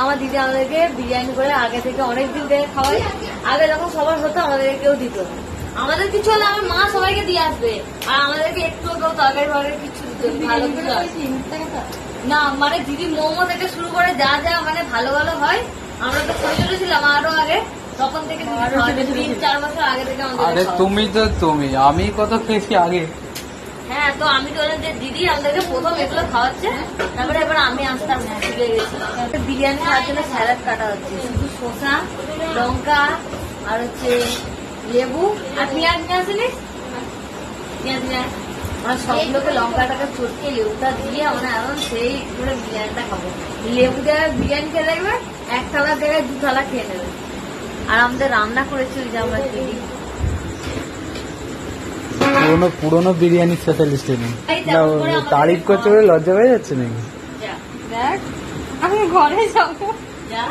আমার দিদি আমাদেরকে বিরিয়ানি করে আগে থেকে অনেক দিন থেকে খাওয়াই। আগে যখন সবার হতো আমাদেরকে কেউ দিত না, আমাদের কিছু হলে আমার মা সবাইকে দিয়ে আসবে, আর আমাদেরকে একটু কেউ তরকারি ফরকারি কিছু দিত ভালো কিছু না। মানে দিদি মোমো থেকে শুরু করে যা যা মানে ভালো ভালো হয়, আমরা তো ছোট ছিলাম আরো আগে, তখন থেকে 3-4 বছর আগে থেকে আমাদের। তুমি আমি কত খেয়েছি আগে। হ্যাঁ, তো আমি তো যে দিদি আমাদেরকে প্রথম এগুলো খাওয়াচ্ছে, তারপরে এবার আমি আস্তে আস্তে শিখে গেছি। বিরিয়ানি খাওয়ার জন্য স্যালাড কাটা হচ্ছে, শুধু শসা, লঙ্কা আর হচ্ছে লেবু আর পেঁয়াজ নিয়ে আসিনি, পেঁয়াজ নিয়ে আর সবগুলোকে লঙ্কাটাকে চটকে লেবুটা দিয়ে আমরা এখন সেই করে বিরিয়ানিটা খাবো। লেবু দিয়ে বিরিয়ানি খেয়ে দেখবে 1 থালার জায়গায় 2 থালা খেয়ে নেবে। আর আমাদের রান্না করেছি ওই যে আমরা দিদি পুরোনো বিরিয়ানি স্পেশালিস্ট তারিফ করছে বলে লজ্জা পেয়ে যাচ্ছে নাকি? দেখ আমি ঘরে যাবো যা।